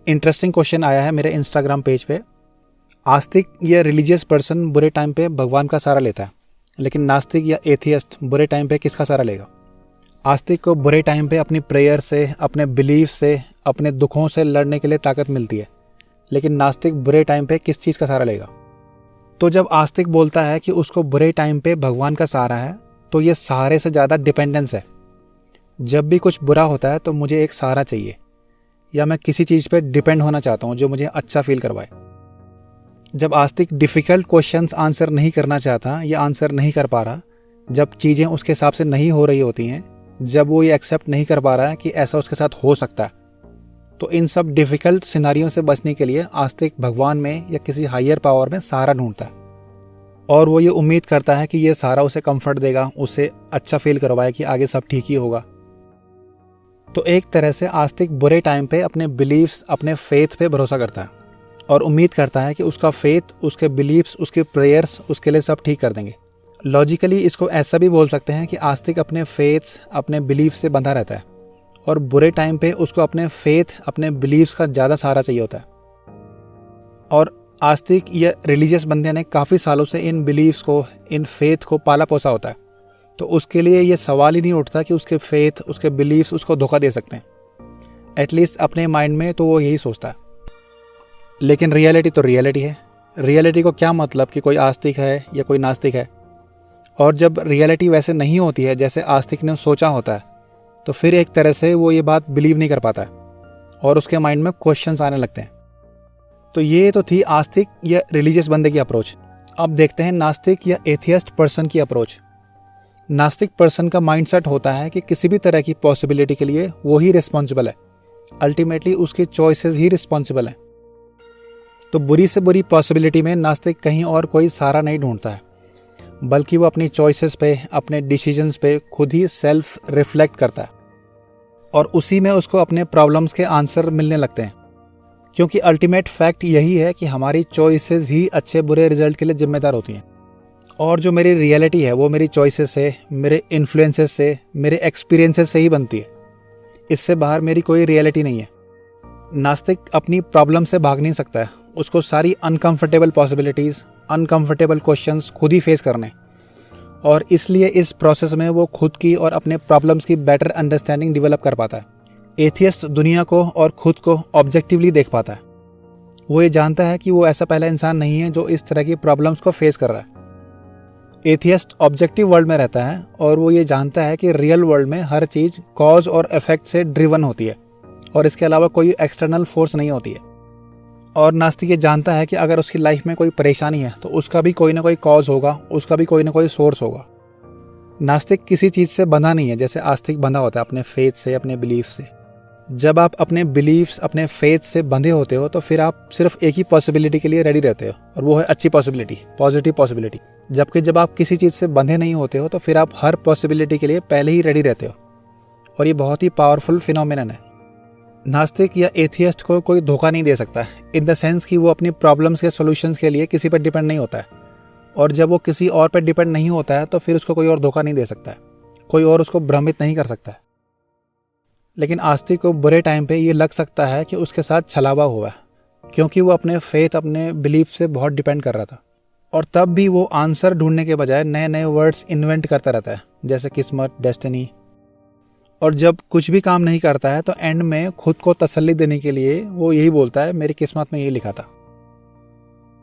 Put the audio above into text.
Interesting question आया है मेरे इंस्टाग्राम पेज पे। आस्तिक या रिलीजियस पर्सन बुरे टाइम पे भगवान का सहारा लेता है, लेकिन नास्तिक या एथियस्ट बुरे टाइम पे किसका सहारा लेगा? आस्तिक को बुरे टाइम पे अपनी प्रेयर से, अपने बिलीफ से, अपने दुखों से लड़ने के लिए ताकत मिलती है, लेकिन नास्तिक बुरे टाइम पे किस चीज़ का सहारा लेगा? तो जब आस्तिक बोलता है कि उसको बुरे टाइम पे भगवान का सहारा है, तो ये सहारे से ज़्यादा डिपेंडेंस है। जब भी कुछ बुरा होता है तो मुझे एक सहारा चाहिए, या मैं किसी चीज़ पे डिपेंड होना चाहता हूँ जो मुझे अच्छा फील करवाए। जब आस्तिक डिफ़िकल्ट क्वेश्चंस आंसर नहीं करना चाहता या आंसर नहीं कर पा रहा, जब चीज़ें उसके हिसाब से नहीं हो रही होती हैं, जब वो ये एक्सेप्ट नहीं कर पा रहा है कि ऐसा उसके साथ हो सकता है, तो इन सब डिफ़िकल्ट सिनारियों से बचने के लिए आस्तिक भगवान में या किसी हायर पावर में सहारा ढूंढता है, और वो ये उम्मीद करता है कि ये सहारा उसे कंफर्ट देगा, उसे अच्छा फील करवाए कि आगे सब ठीक ही होगा। तो एक तरह से आस्तिक बुरे टाइम पे अपने बिलीव्स, अपने फेथ पे भरोसा करता है और उम्मीद करता है कि उसका फेथ, उसके बिलीव्स, उसके प्रेयर्स उसके लिए सब ठीक कर देंगे। लॉजिकली इसको ऐसा भी बोल सकते हैं कि आस्तिक अपने फेथ्स, अपने बिलीव्स से बंधा रहता है, और बुरे टाइम पे उसको अपने फेथ, अपने बिलीव्स का ज़्यादा सहारा चाहिए होता है। और आस्तिक या रिलीजियस बंदे ने काफ़ी सालों से इन बिलीव्स को, इन फेथ को पाला पोसा होता है, तो उसके लिए ये सवाल ही नहीं उठता कि उसके फेथ, उसके बिलीव्स उसको धोखा दे सकते हैं। एटलीस्ट अपने माइंड में तो वो यही सोचता है। लेकिन रियलिटी तो रियलिटी है। रियलिटी को क्या मतलब कि कोई आस्तिक है या कोई नास्तिक है? और जब रियलिटी वैसे नहीं होती है जैसे आस्तिक ने सोचा होता है, तो फिर एक तरह से वो ये बात बिलीव नहीं कर पाता है और उसके माइंड में क्वेश्चंस आने लगते हैं। तो ये तो थी आस्तिक या रिलीजियस बंदे की अप्रोच। अब देखते हैं नास्तिक या एथियस्ट पर्सन की अप्रोच। नास्तिक पर्सन का माइंडसेट होता है कि किसी भी तरह की पॉसिबिलिटी के लिए वो ही रिस्पॉन्सिबल है। अल्टीमेटली उसकी चॉइसेस ही रिस्पॉन्सिबल है। तो बुरी से बुरी पॉसिबिलिटी में नास्तिक कहीं और कोई सहारा नहीं ढूंढता है, बल्कि वो अपनी चॉइसेस पे, अपने डिसीजंस पे खुद ही सेल्फ रिफ्लेक्ट करता है, और उसी में उसको अपने प्रॉब्लम्स के आंसर मिलने लगते हैं। क्योंकि अल्टीमेट फैक्ट यही है कि हमारी चॉइसेस ही अच्छे बुरे रिजल्ट के लिए जिम्मेदार होती हैं। और जो मेरी रियलिटी है वो मेरी चॉइसेस से, मेरे इन्फ्लुएंसेस से, मेरे एक्सपीरियंसेस से ही बनती है। इससे बाहर मेरी कोई रियलिटी नहीं है। नास्तिक अपनी प्रॉब्लम से भाग नहीं सकता है। उसको सारी अनकंफर्टेबल पॉसिबिलिटीज़, अनकंफर्टेबल क्वेश्चंस खुद ही फेस करने, और इसलिए इस प्रोसेस में वो खुद की और अपने प्रॉब्लम्स की बेटर अंडरस्टैंडिंग डेवलप कर पाता है। एथियस्ट दुनिया को और खुद को ऑब्जेक्टिवली देख पाता है। वो ये जानता है कि वो ऐसा पहला इंसान नहीं है जो इस तरह की प्रॉब्लम्स को फेस कर रहा है। एथियस्ट ऑब्जेक्टिव वर्ल्ड में रहता है, और वो ये जानता है कि रियल वर्ल्ड में हर चीज़ कॉज और इफेक्ट से ड्रिवन होती है, और इसके अलावा कोई एक्सटर्नल फोर्स नहीं होती है। और नास्तिक ये जानता है कि अगर उसकी लाइफ में कोई परेशानी है तो उसका भी कोई ना कोई कॉज होगा, उसका भी कोई ना कोई सोर्स होगा। नास्तिक किसी चीज़ से बंधा नहीं है जैसे आस्तिक बंधा होता है अपने फेथ से, अपने बिलीफ से। जब आप अपने बिलीफ्स, अपने फेथ से बंधे होते हो तो फिर आप सिर्फ एक ही पॉसिबिलिटी के लिए रेडी रहते हो, और वो है अच्छी पॉसिबिलिटी, पॉजिटिव पॉसिबिलिटी। जबकि जब आप किसी चीज़ से बंधे नहीं होते हो तो फिर आप हर पॉसिबिलिटी के लिए पहले ही रेडी रहते हो, और ये बहुत ही पावरफुल फिनोमिनन है। नास्तिक या एथियस्ट को कोई धोखा नहीं दे सकता, इन द सेंस कि वो अपनी प्रॉब्लम्स के सॉल्यूशंस के लिए किसी पर डिपेंड नहीं होता है, और जब वो किसी और पर डिपेंड नहीं होता है तो फिर उसको कोई और धोखा नहीं दे सकता है, कोई और उसको भ्रमित नहीं कर सकता है। लेकिन आस्तिक को बुरे टाइम पे ये लग सकता है कि उसके साथ छलावा हुआ है, क्योंकि वो अपने फेथ, अपने बिलीफ से बहुत डिपेंड कर रहा था, और तब भी वो आंसर ढूंढने के बजाय नए नए वर्ड्स इन्वेंट करता रहता है, जैसे किस्मत, डेस्टिनी। और जब कुछ भी काम नहीं करता है तो एंड में खुद को तसल्ली देने के लिए वो यही बोलता है, मेरी किस्मत में यही लिखा था।